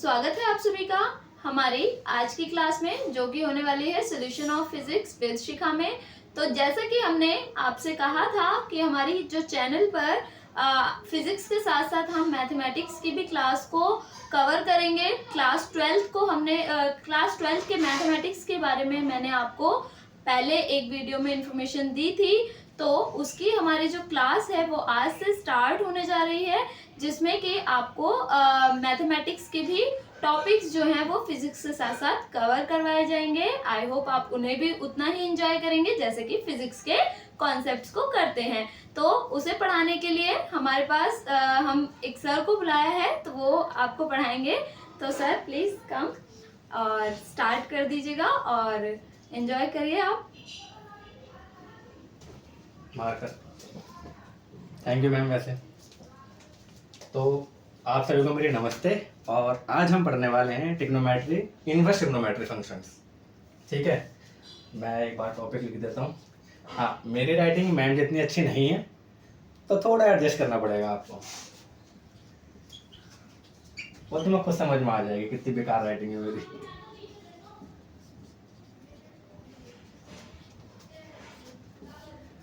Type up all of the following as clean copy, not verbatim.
स्वागत है आप सभी का हमारी आज की क्लास में, जो कि होने वाली है सॉल्यूशन ऑफ फिजिक्स विद शिखा में। तो जैसा कि हमने आपसे कहा था कि हमारी जो चैनल पर फिजिक्स के साथ साथ हम मैथमेटिक्स की भी क्लास को कवर करेंगे। क्लास 12 को हमने क्लास 12 के मैथमेटिक्स के बारे में मैंने आपको पहले एक वीडियो में इंफॉर्मेशन दी थी। तो उसकी हमारी जो क्लास है वो आज से स्टार्ट होने जा रही है, जिसमें कि आपको मैथमेटिक्स के भी टॉपिक्स जो हैं वो फिजिक्स के साथ साथ कवर करवाए जाएंगे। आई होप आप उन्हें भी उतना ही एंजॉय करेंगे जैसे कि फिजिक्स के कॉन्सेप्ट्स को करते हैं। तो उसे पढ़ाने के लिए हमारे पास हम एक सर को बुलाया है, तो वो आपको पढ़ाएंगे। तो सर प्लीज कम और स्टार्ट कर दीजिएगा और एंजॉय करिए आप। मार्कर। Thank you ma'am. वैसे तो आप सभी को मेरी नमस्ते, और आज हम पढ़ने वाले हैं ट्रिग्नोमेट्री, इनवर्स ट्रिग्नोमेट्री फंक्शंस। ठीक है, मैं एक बार टॉपिक लिख देता हूँ। हाँ, मेरी राइटिंग मैम जितनी अच्छी नहीं है, तो थोड़ा एडजस्ट करना पड़ेगा आपको। वो तुम्हें खुद समझ में आ जाएगी कितनी बेकार राइटिंग है मेरी।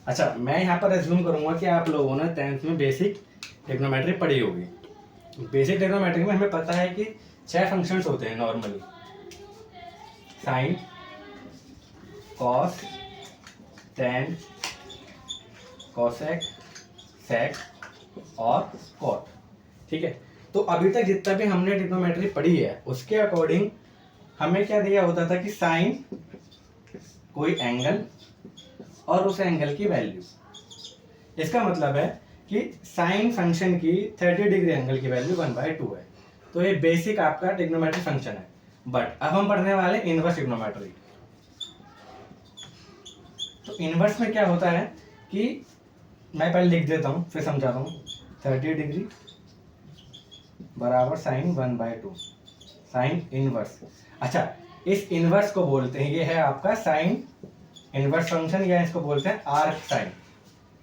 अच्छा, मैं यहाँ पर एज्यूम करूँगा कि आप लोगों ने 10th में बेसिक ट्रिग्नोमेट्री पढ़ी होगी। बेसिक ट्रिग्नोमेट्री में हमें पता है कि 6 फंक्शंस होते हैं normally: sine, cos, tan, cosec, sec और कॉट। ठीक है, तो अभी तक जितना भी हमने ट्रिग्नोमेट्री पढ़ी है उसके अकॉर्डिंग हमें क्या दिया होता था कि साइन कोई एंगल और उस एंगल की वैल्यू। इसका मतलब है कि साइन फंक्शन की 30 डिग्री एंगल की वैल्यू 1/2 है। तो ये बेसिक आपका ट्रिग्नोमेट्री फंक्शन है। बट अब हम पढ़ने वाले इनवर्स ट्रिग्नोमेट्री। तो इनवर्स में क्या होता है कि मैं पहले लिख देता हूँ फिर समझाता हूँ। 30 डिग्री बराबर साइन 1/2, साइन इनवर्स। अच्छा, इस इनवर्स को बोलते हैं, ये है आपका साइन इनवर्स फंक्शन, या इसको बोलते हैं आर्क साइन।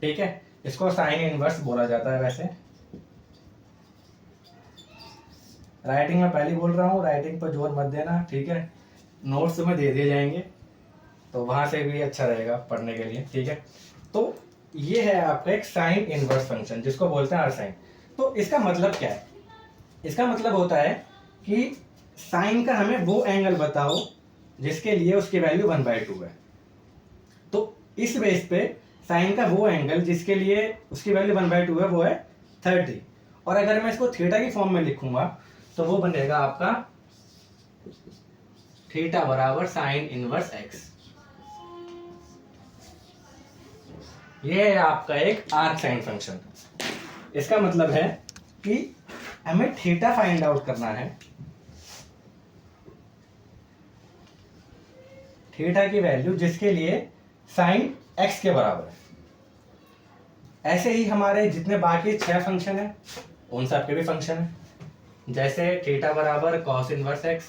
ठीक है, इसको साइन इनवर्स बोला जाता है। वैसे राइटिंग में पहले बोल रहा हूँ, राइटिंग पर जोर मत देना। ठीक है, नोट्स में दे दिए जाएंगे तो वहां से भी अच्छा रहेगा पढ़ने के लिए। ठीक है, तो ये है आपका एक साइन इनवर्स फंक्शन जिसको बोलते हैं आर्क साइन। तो इसका मतलब क्या है? इसका मतलब होता है कि साइन का हमें वो एंगल बताओ जिसके लिए उसकी वैल्यू 1/2 है। तो इस बेस पे साइन का वो एंगल जिसके लिए उसकी वैल्यू 1/2 है वो है 30। और अगर मैं इसको थीटा की फॉर्म में लिखूंगा तो वो बनेगा आपका थीटा बराबर साइन इनवर्स एक्स। ये है आपका एक आर्क साइन फंक्शन। इसका मतलब है कि हमें थीटा फाइंड आउट करना है, थीटा की वैल्यू जिसके लिए साइन एक्स के बराबर है। ऐसे ही हमारे जितने बाकी 6 फंक्शन है उन सब के भी फंक्शन है। जैसे थीटा बराबर कॉस इनवर्स एक्स,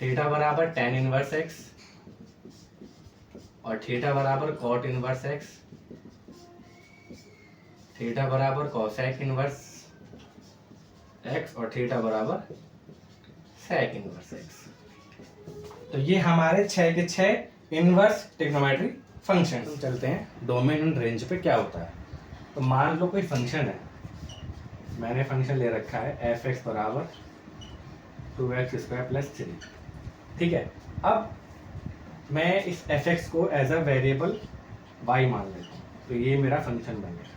थीटा बराबर टेन इनवर्स एक्स, और थीटा बराबर कॉट इनवर्स एक्स, थीटा बराबर कॉसेक इनवर्स एक्स, और थीटा बराबर सेक इनवर्स एक्स। तो ये हमारे 6 के 6 इनवर्स ट्रिग्नोमेट्री फंक्शन। चलते हैं डोमेन एंड रेंज पे क्या होता है। तो मान लो कोई फंक्शन है, मैंने फंक्शन ले रखा है f(x) बराबर 2x² + 3। ठीक है, अब मैं इस f(x) को एज अ वेरिएबल y मान लेता हूँ, तो ये मेरा फंक्शन बन गया।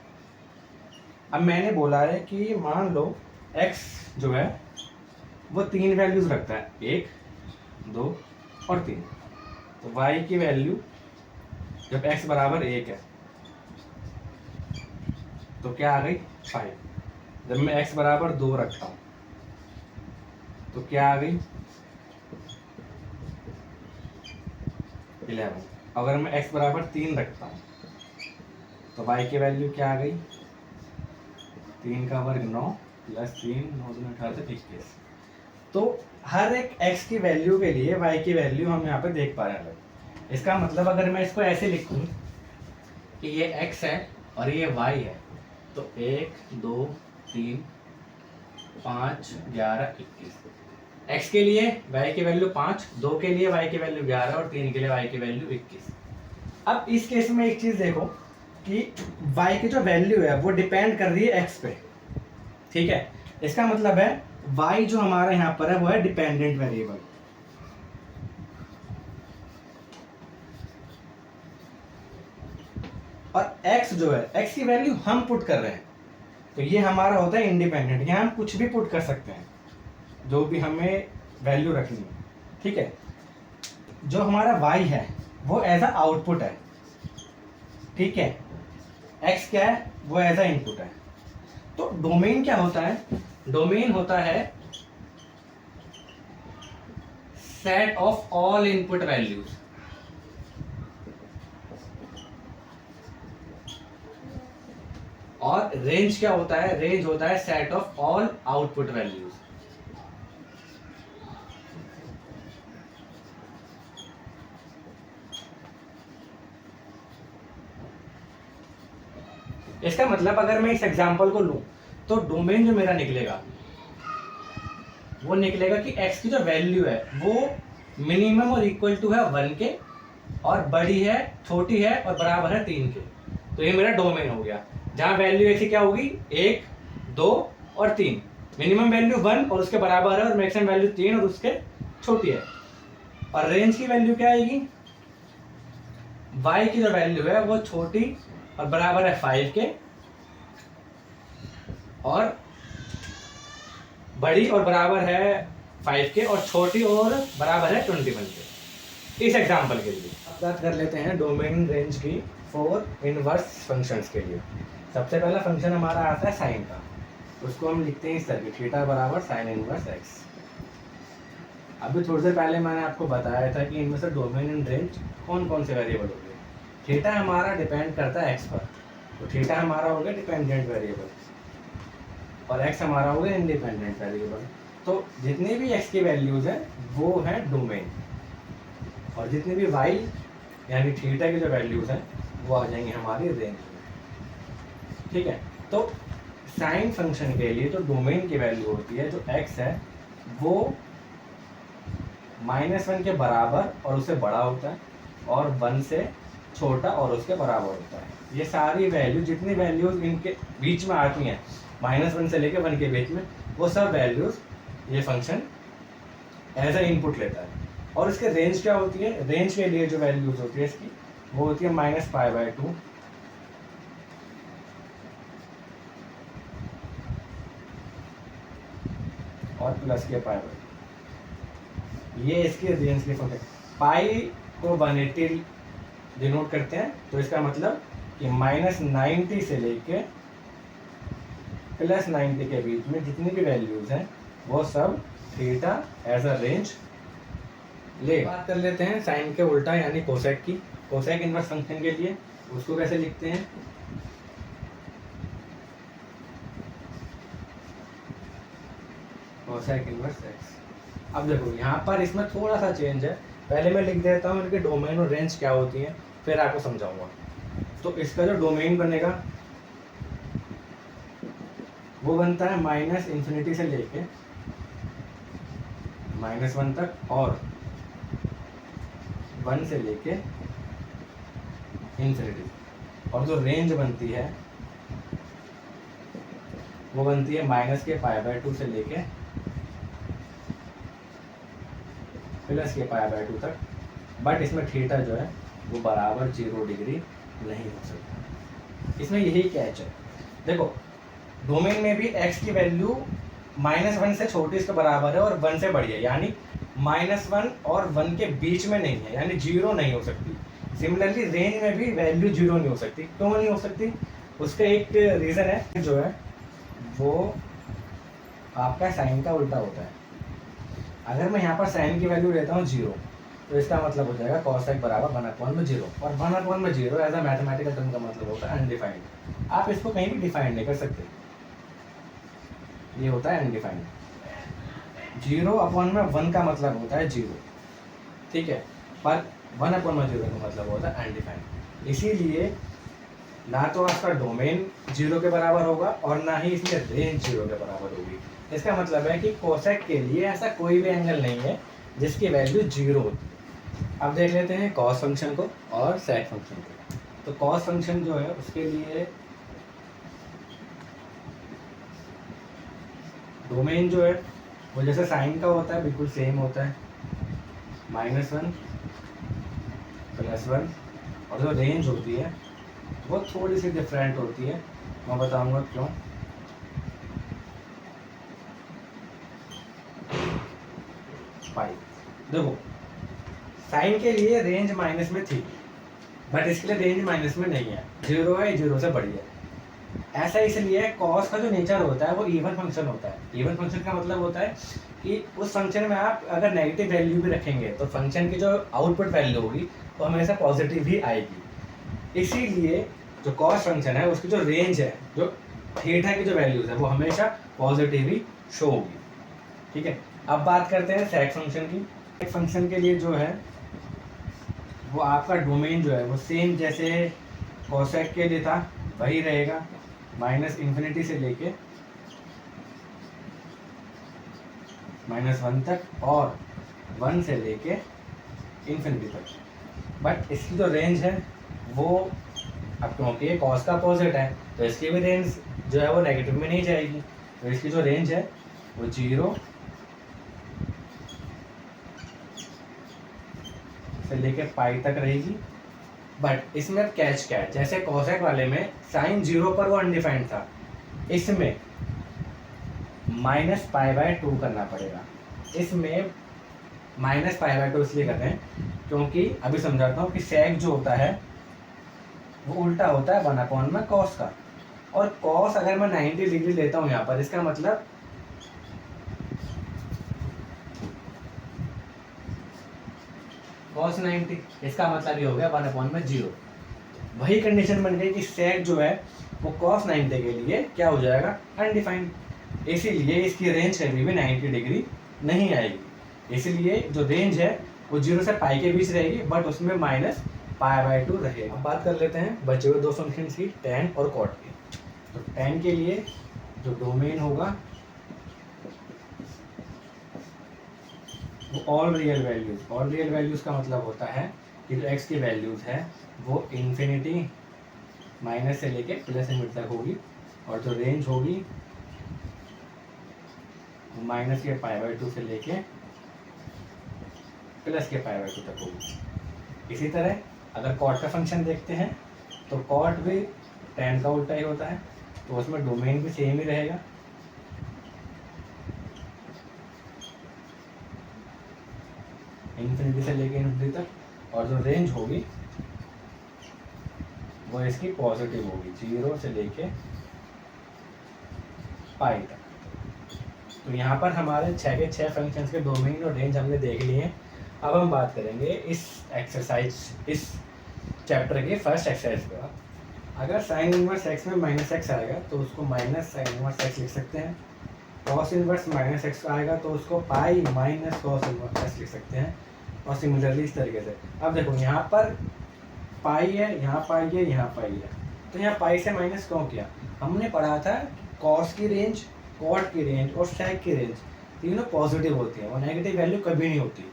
अब मैंने बोला है कि मान लो x जो है वो 3 वैल्यूज रखता है, 1, 2 और 3। तो y की वैल्यू जब x बराबर 1 है तो क्या आ गई 5। जब मैं x बराबर 2 रखता हूँ तो क्या आ गई 11। अगर मैं x बराबर 3 रखता हूँ तो y की वैल्यू क्या आ गई 3 का वर्ग 9 + 3 9 दूनी 18 21। तो हर एक x की वैल्यू के लिए y की वैल्यू हम यहाँ पे देख पा रहे हैं। इसका मतलब अगर मैं इसको ऐसे लिखूं कि ये x है और ये y है, तो 1 2 3 5, 11, 21। x के लिए y की वैल्यू 5, 2 के लिए y की वैल्यू 11 और 3 के लिए y की वैल्यू 21। अब इस केस में एक चीज देखो कि y की जो वैल्यू है वो डिपेंड कर रही है x पे, ठीक है। इसका मतलब है y जो हमारा यहाँ पर है वो है डिपेंडेंट वेरिएबल, और x जो है x की वैल्यू हम पुट कर रहे हैं, तो ये हमारा होता है इंडिपेंडेंट। यहाँ हम कुछ भी पुट कर सकते हैं जो भी हमें वैल्यू रखनी है, ठीक है। जो हमारा y है वो एज अ आउटपुट है, ठीक है। x क्या है, वो एज अ इनपुट है। तो डोमेन क्या होता है, डोमेन होता है set of all input values, और रेंज क्या होता है, रेंज होता है set of all output values. इसका मतलब अगर मैं इस एग्जांपल को लूं तो डोमेन जो मेरा निकलेगा वो निकलेगा कि x की जो वैल्यू है वो मिनिमम और इक्वल टू है 1 के, और बड़ी है, छोटी है और बराबर है 3 के। तो ये मेरा डोमेन हो गया, जहां वैल्यू ऐसी क्या होगी 1, 2 और 3। मिनिमम वैल्यू 1 और उसके बराबर है, और मैक्सिमम वैल्यू 3 और उसके छोटी है। और रेंज की वैल्यू क्या आएगी, y की जो वैल्यू है वो छोटी और बराबर है 5 के, और बड़ी और बराबर है 5 के, और छोटी और बराबर है 21 के। इस एग्जांपल के लिए अब बात कर लेते हैं डोमेन रेंज की फॉर इनवर्स फंक्शंस के लिए। सबसे पहला फंक्शन हमारा आता है साइन का, उसको हम लिखते हैं इस तरह, थीटा बराबर साइन इनवर्स एक्स। अभी थोड़ी देर पहले मैंने आपको बताया था कि इनमें से डोमेन एंड रेंज कौन कौन से वेरिएबल होंगे। थीटा हमारा डिपेंड करता है एक्स पर, तो थीटा हमारा हो गया डिपेंडेंट वेरिएबल, और x हमारा हो गया इंडिपेंडेंट वेरिएबल। तो जितनी भी x की वैल्यूज हैं वो है डोमेन, और जितनी भी y यानी थीटा की जो वैल्यूज हैं वो आ जाएंगी हमारी रेंज में, ठीक है। तो साइन फंक्शन के लिए जो डोमेन की वैल्यू होती है, जो x है वो -1 के बराबर और उससे बड़ा होता है, और 1 से छोटा और उसके बराबर होता है। ये सारी वैल्यू, जितनी वैल्यूज इनके बीच में आती हैं -1 से लेकर 1 के बीच में, वो सब वैल्यूज ये फंक्शन एज अ इनपुट लेता है। और इसके रेंज क्या होती है, रेंज के लिए जो वैल्यूज होती है इसकी वो होती है -π/2 और +π/2। ये इसकी रेंज के फंक्शन। पाई को 180 डिनोट करते हैं, तो इसका मतलब कि -90 से लेके +90 के बीच में जितनी भी वैल्यूज हैं वो सब थीटा एज अ रेंज ले। बात कर लेते हैं साइन के उल्टा यानी कोसेक की। कोसेक इनवर्स फंक्शन के लिए उसको कैसे लिखते हैं, कोसेक इनवर्स एक्स। अब देखो यहाँ पर इसमें थोड़ा सा चेंज है, पहले मैं लिख देता हूँ इनके डोमेन और रेंज क्या होती है, फिर आपको समझाऊंगा। तो इसका जो डोमेन बनेगा वो बनता है -∞ से लेके -1 तक, और 1 से लेके ∞। और जो रेंज बनती है वो बनती है -π/2 से लेके +π/2 तक। बट इसमें थीटा जो है वो बराबर 0 डिग्री नहीं हो सकता। इसमें यही कैच है। देखो डोमेन में भी x की वैल्यू -1 से छोटी इसके बराबर है और 1 से बड़ी है, यानी -1 और 1 के बीच में नहीं है, यानी 0 नहीं हो सकती। सिमिलरली रेंज में भी वैल्यू 0 नहीं हो सकती। क्यों नहीं हो सकती, उसका एक रीज़न है, जो है वो आपका साइन का उल्टा होता है। अगर मैं यहाँ पर साइन की वैल्यू लेता हूँ 0, तो इसका मतलब हो जाएगा cosec बराबर 1/0, और 1/0 एज अ मैथमेटिकल टर्म का मतलब होता है अनडिफाइंड। आप इसको कहीं भी डिफाइंड नहीं कर सकते, ये होता है अनडिफाइंड। 0/1 का मतलब होता है 0, ठीक है, पर 1/0 का मतलब होता है अनडिफाइंड। इसीलिए ना तो आपका डोमेन 0 के बराबर होगा और ना ही इसमें रेंज 0 के बराबर होगी। इसका मतलब है कि कोसेक के लिए ऐसा कोई भी एंगल नहीं है जिसकी वैल्यू 0 होती है। अब देख लेते हैं कॉस फंक्शन को और सेक फंक्शन को। तो कॉस फंक्शन जो है उसके लिए डोमेन जो है वो जैसे साइन का होता है बिल्कुल सेम होता है, -1 +1, और जो रेंज होती है वो थोड़ी सी डिफरेंट होती है, मैं बताऊंगा क्यों। पाई देखो, साइन के लिए रेंज माइनस में थी, बट इसके लिए रेंज माइनस में नहीं है, 0 है, 0 से बड़ी है। ऐसा इसलिए कॉस का जो नेचर होता है वो इवन फंक्शन होता है। इवन फंक्शन का मतलब होता है कि उस फंक्शन में आप अगर नेगेटिव वैल्यू भी रखेंगे तो फंक्शन की जो आउटपुट वैल्यू होगी वो हमेशा पॉजिटिव ही आएगी। इसीलिए जो कॉस फंक्शन है उसकी जो रेंज है, जो थीटा की जो वैल्यूज है वो हमेशा पॉजिटिव ही शो होगी। ठीक है, अब बात करते हैं सेक फंक्शन की। सेक फंक्शन के लिए जो है वो आपका डोमेन जो है वो सेम जैसे कोसेक के लिए था वही रहेगा, -∞ से लेके -1 तक और 1 से लेके इन्फिनिटी तक। बट इसकी जो रेंज है वो, अब क्योंकि कॉस का अपोजिट है तो इसकी भी रेंज जो है वो नेगेटिव में नहीं जाएगी, तो इसकी जो रेंज है वो 0 से लेके पाई तक रहेगी। बट इसमें कैच क्या है, जैसे कोसेक वाले में साइन 0 पर वो अनडिफाइंड था, इसमें -π/2 करना पड़ेगा। इसमें -π/2 इसलिए करते हैं क्योंकि अभी समझाता हूँ कि सेक जो होता है वो उल्टा होता है 1/में कॉस का, और कॉस अगर मैं 90 डिग्री लेता हूँ यहाँ पर, इसका मतलब cos 90, इसका मतलब ये हो गया 1/0। वही कंडीशन बन गई कि सेक जो है वो cos 90 के लिए क्या हो जाएगा, अनडिफाइंड, इसीलिए इसकी रेंज कभी भी 90 डिग्री नहीं आएगी। इसीलिए जो रेंज है वो 0 से पाई के बीच रहेगी, बट उसमें -π/2 रहेगा। अब बात कर लेते हैं बचे हुए दो फंक्शन की, tan और cot की। तो tan के लिए जो डोमेन होगा वो ऑल रियल वैल्यूज का मतलब होता है कि जो x की वैल्यूज है वो इन्फिनिटी माइनस से लेके प्लस लिमिट तक होगी, और जो रेंज होगी वो -π/2 से लेके +π/2 तक होगी। इसी तरह अगर कॉट का फंक्शन देखते हैं तो कॉट भी tan का उल्टा ही होता है, तो उसमें डोमेन भी सेम ही रहेगा, इन्फिनिटी से लेके इन्फिनिटी तक, और जो रेंज होगी वो इसकी पॉजिटिव होगी 0 से लेके पाई तक। तो यहाँ पर हमारे 6 के 6 फंक्शंस के डोमेन और रेंज हमने देख लिए हैं। अब हम बात करेंगे इस चैप्टर के फर्स्ट एक्सरसाइज का। अगर साइन इनवर्स x में -x आएगा तो उसको -sin इनवर्स x लिख सकते हैं, cos इनवर्स -x आएगा तो उसको पाई -cos इनवर्स x लिख सकते हैं, और सिमिलरली इस तरीके से। अब देखो यहाँ पर पाई है, यहाँ पाई है, यहाँ पाई है, तो यहाँ पाई से माइनस क्यों किया, हमने पढ़ा था कॉस की रेंज, कॉट की रेंज और सेक की रेंज तीनों पॉजिटिव होती है, वो नेगेटिव वैल्यू कभी नहीं होती।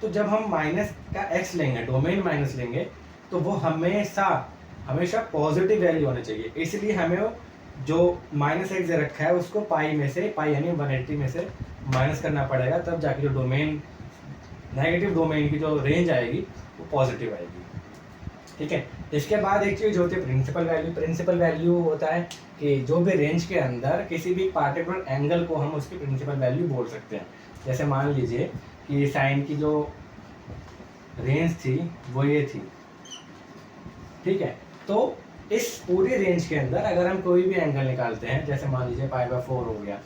तो जब हम माइनस का x लेंगे, डोमेन माइनस लेंगे, तो वो हमेशा पॉजिटिव वैल्यू होनी चाहिए। इसलिए हमें जो -x रखा है उसको पाई में से, पाई यानी 180 में से माइनस करना पड़ेगा, तब जाके जो डोमेन, नेगेटिव डोमेन की जो रेंज आएगी वो पॉजिटिव आएगी। ठीक है, इसके बाद एक चीज़ होती है प्रिंसिपल वैल्यू। प्रिंसिपल वैल्यू होता है कि जो भी रेंज के अंदर किसी भी पार्टिकुलर एंगल को हम उसकी प्रिंसिपल वैल्यू बोल सकते हैं। जैसे मान लीजिए कि साइन की जो रेंज थी वो ये थी, ठीक है, तो इस पूरी रेंज के अंदर अगर हम कोई भी एंगल निकालते हैं, जैसे मान लीजिए π/4 हो गया,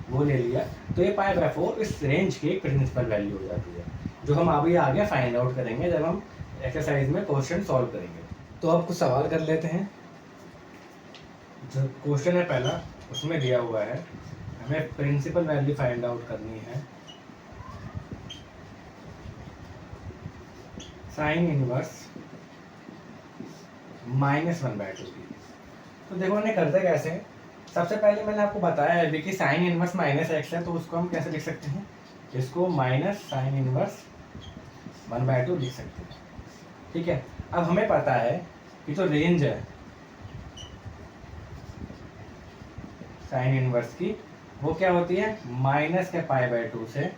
वो ले लिया, तो ये π/4 इस रेंज की प्रिंसिपल वैल्यू हो जाती है, जो हम अभी आगे फाइंड आउट करेंगे जब हम एक्सरसाइज में क्वेश्चन सॉल्व करेंगे। तो अब कुछ सवाल कर लेते हैं। जो क्वेश्चन है पहला, उसमें दिया हुआ है हमें प्रिंसिपल वैल्यू फाइंड आउट करनी है साइन इनवर्स -1/2 की। तो देखो उन्हें करते कैसे, सबसे पहले मैंने आपको बताया है कि साइन इनवर्स माइनस एक्स है, तो उसको हम कैसे लिख सकते हैं, इसको माइनस साइन इनवर्स 1/2 लिख सकते हैं। ठीक है, अब हमें पता है कि जो रेंज है साइन इनवर्स की वो क्या होती है, माइनस के π/2 से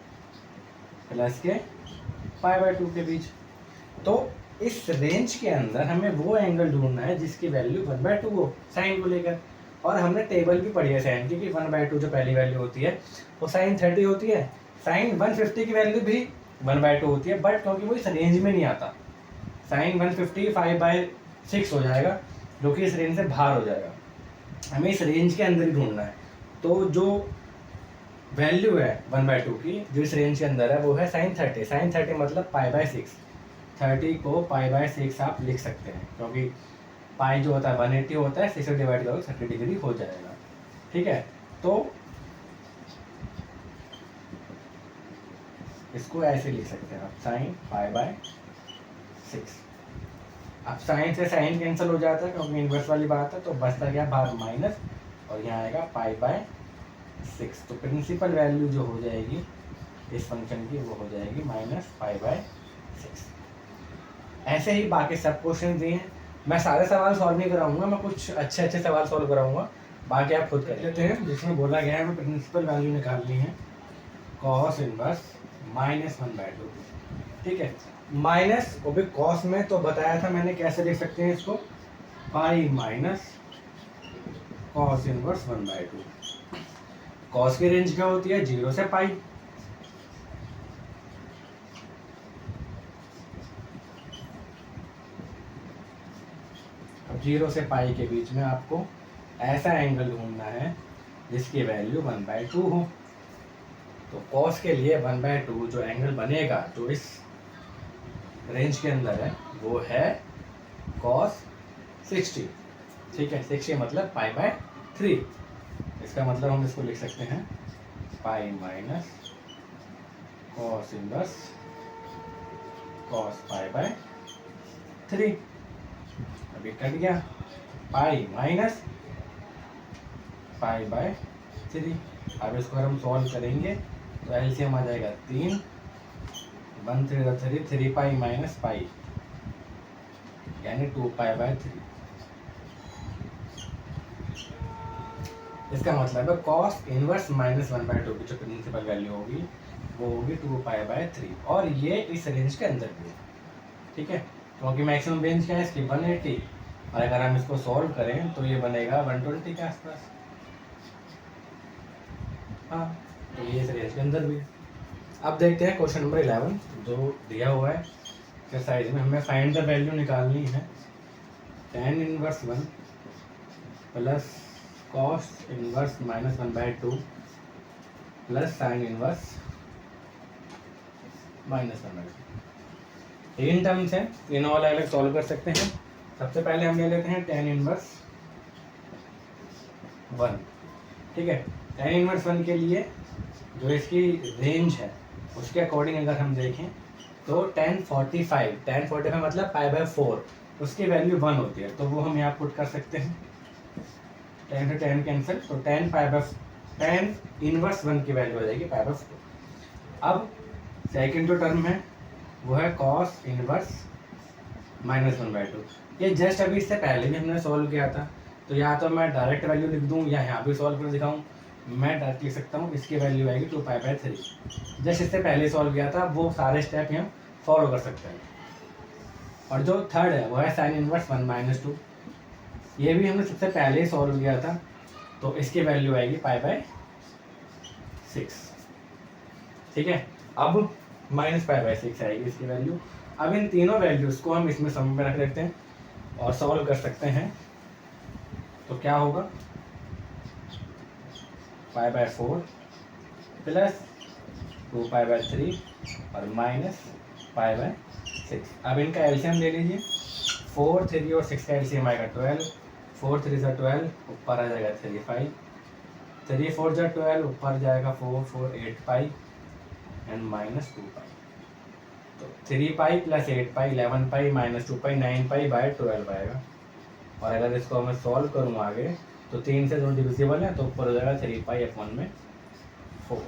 प्लस के π/2 के बीच। तो इस रेंज के अंदर हमें वो एंगल ढूंढना है जिसकी वैल्यू 1/2 हो साइन को लेकर। और हमने टेबल भी पढ़ी है साइन की कि 1/2 जो पहली वैल्यू होती है वो साइन 30 होती है, साइन 150 की वैल्यू भी 1/2 होती है, बट क्योंकि वो इस रेंज में नहीं आता, साइन 150 5/6 हो जाएगा जो कि इस रेंज से बाहर हो जाएगा, हमें इस रेंज के अंदर ही ढूंढना है। तो जो वैल्यू है 1/2 की जो इस रेंज के अंदर है वो है साइन 30। साइन 30 मतलब π/6, 30 को π/6 आप लिख सकते हैं, क्योंकि पाई जो होता है 180 होता है, 6 से डिवाइड करोगे 30 डिग्री हो जाएगा। ठीक है, तो इसको ऐसे लिख सकते हैं आप, साइन π/6। अब साइन से साइन कैंसिल हो जाता है क्योंकि इन्वर्स वाली बात है, तो बचता क्या भाग माइनस, और यहाँ आएगा π/6। तो प्रिंसिपल वैल्यू जो हो जाएगी इस फंक्शन की वो हो जाएगी -π/6। ऐसे ही बाकी सब क्वेश्चन दिए हैं, मैं सारे सवाल सॉल्व नहीं कराऊंगा, मैं कुछ अच्छे अच्छे सवाल सॉल्व कराऊंगा, बाकी आप खुद कर लेते हैं। जिसमें बोला गया है हमें प्रिंसिपल वैल्यू निकालनी है कॉस इनवर्स -1/2। ठीक है, माइनस वो भी कॉस में तो बताया था मैंने कैसे लिख सकते हैं इसको, pi minus cos inverse 1/2। Cos की रेंज क्या होती है, 0 से पाई। अब 0 से पाई के बीच में आपको ऐसा एंगल ढूंढना है जिसकी वैल्यू 1/2 हो। तो कॉस के लिए 1/2 जो एंगल बनेगा जो इस रेंज के अंदर है वो है cos 60। ठीक है, 60 मतलब π/3। इसका मतलब हम इसको लिख सकते हैं pi minus cos inverse cos π/3। अभी कट गया, पाई माइनस π/3। अब इसको हम सॉल्व करेंगे तो एलसीएम आ जाएगा 3, 1 3 3, 3 पाई माइनस पाई यानी 2π/3। इसका मतलब है cos इनवर्स -1/2 की जो प्रिंसिपल वैल्यू होगी वो होगी 2π/3, और ये इस रेंज के अंदर भी है। ठीक है, क्योंकि मैक्सिमम रेंज क्या है इसकी 180, और अगर हम इसको सॉल्व करें तो ये बनेगा 120 के आसपास। हाँ, तो ये इस रेंज के अंदर भी है। अब देखते हैं क्वेश्चन नंबर 11 जो दिया हुआ है एक्सरसाइज में, हमें फाइंड द वैल्यू निकालनी है tan inverse 1 plus cos inverse -1/2 plus sine inverse -1/2। तीन टर्म्स हैं, तीनों अलग अलग सॉल्व कर सकते हैं। सबसे पहले हम ले लेते हैं tan इनवर्स 1। ठीक है, tan इनवर्स 1 के लिए जो इसकी रेंज है उसके अकॉर्डिंग अगर हम देखें तो tan 45 मतलब π/4, उसकी वैल्यू 1 होती है, तो वो हम यहाँ पुट कर सकते हैं। tan से tan कैंसिल, तो tan इनवर्स 1 की वैल्यू हो जाएगी π/4। अब सेकंड जो टर्म है वो है cos इनवर्स -1/2। ये जस्ट अभी इससे पहले भी हमने सॉल्व किया था, तो या तो मैं डायरेक्ट वैल्यू लिख दूँ या यहाँ भी सॉल्व कर दिखाऊँ। मैं डायरेक्ट लिख सकता हूँ, इसकी वैल्यू आएगी 2π/3। जस्ट इससे पहले सॉल्व किया था, वो सारे स्टेप हम फॉलो कर सकते हैं। और जो थर्ड है वो है साइन इनवर्स 1 - 2। ये भी हमने सबसे पहले ही सॉल्व किया था, तो इसकी वैल्यू आएगी π/6। ठीक है, अब -π/6 आएगी इसकी वैल्यू। अब इन तीनों वैल्यूज को हम इसमें सम में रख देते हैं और सॉल्व कर सकते हैं। तो क्या होगा, π/4 प्लस 2π/3 और -π/6। अब इनका एलसीएम ले लीजिए, 4 3 और 6 का एलसीएम आएगा 12। 4 3 = 12, ऊपर आ जाएगा 3 5, 3 4 = 12, ऊपर जाएगा 4 4 8 पाई एंड -2π। तो 3π + 8π 11π -2π 9π/12 आएगा। और अगर इसको मैं सॉल्व करूँ आगे तो 3 से 2 डिविजिबल है, तो ऊपर हो जाएगा 3π/4।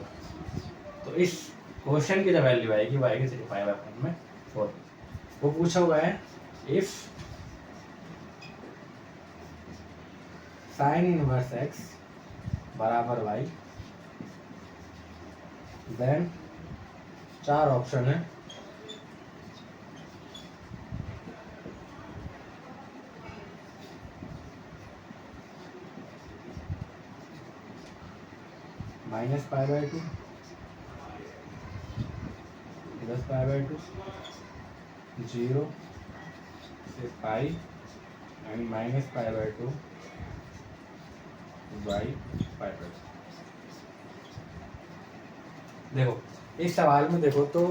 तो इस क्वेश्चन की जो वैल्यू आएगी वो आएगी 3π/4। वो पूछा हुआ है इफ साइन इनवर्स x बराबर y, देन 4 ऑप्शन है, -π/2, +π/2, 0 से पाई एंड -π/2 y/2। देखो इस सवाल में देखो तो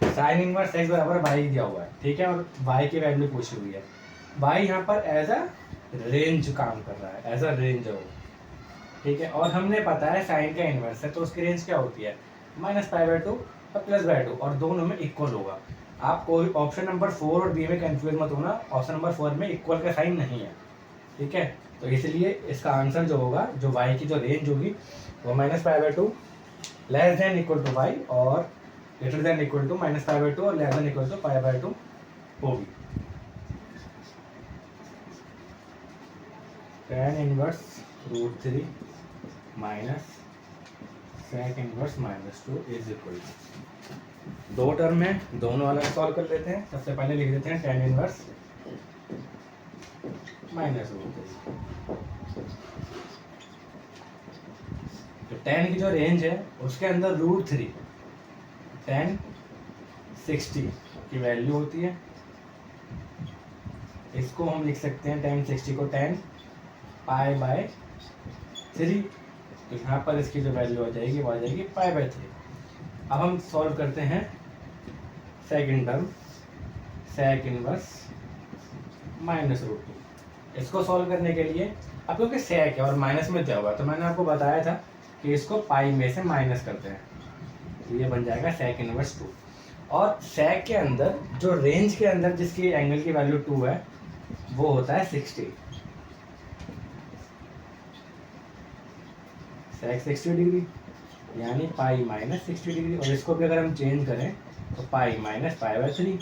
साइन इनवर्स x बराबर y दिया हुआ है, ठीक है, और y की वैल्यू पूछी हुई है। y यहाँ पर एज अ रेंज काम कर रहा है, एज अ रेंज है वो, ठीक है। और हमने पता है साइन का इनवर्स है तो उसकी रेंज क्या होती है, -π/2 और +π/2, और दोनों में इक्वल होगा। आप कोई ऑप्शन नंबर 4 और बी में कंफ्यूज मत होना, ऑप्शन नंबर 4 में इक्वल का साइन नहीं है, ठीक है। तो इसलिए इसका आंसर जो होगा, जो y की जो रेंज होगी वो -π/2 less than equal to y और ग्रेटर देन इक्वल टू -π/2 और लेस देन इक्वल टू π/2 होगी। tan inverse √3 minus sec inverse -2 is equal to, 2 term है, दोनों अलग सॉल्व कर लेते हैं। सबसे पहले लिख देते हैं tan इनवर्स -√3। तो tan की जो रेंज है उसके अंदर √3 tan 60 की वैल्यू होती है। इसको हम लिख सकते हैं tan 60 को tan π/3, तो यहाँ पर इसकी जो वैल्यू आ जाएगी वो आ जाएगी π/3। अब हम सॉल्व करते हैं सेकंड टर्म sec इनवर्स -√2। इसको सॉल्व करने के लिए अब क्योंकि sec है और माइनस में दिया हुआ है तो मैंने आपको बताया था कि इसको पाई में से माइनस करते हैं, तो ये बन जाएगा sec इनवर्स 2। और sec के अंदर जो रेंज के अंदर जिसकी एंगल की वैल्यू 2 है वो होता है 60, sec 60 डिग्री यानी पाई -60 डिग्री। और इसको भी अगर हम चेंज करें तो पाई -π/3,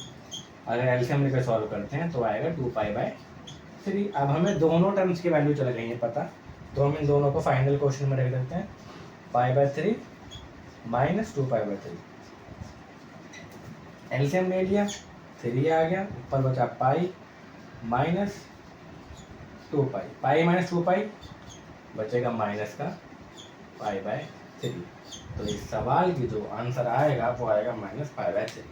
अगर एलसीएम लेकर सॉल्व करते हैं तो आएगा 2π/3। अब हमें दोनों टर्म्स की वैल्यू चल गई है पता, तो हम इन दोनों को फाइनल क्वेश्चन में रख देते हैं, π/3 -2π/3। एलसीएम ले लिया, 3 आ गया, ऊपर बचा पाई -2π, पाई -2π बचेगा माइनस का π/3। तो इस सवाल की जो आंसर आएगा वो आएगा -π/3।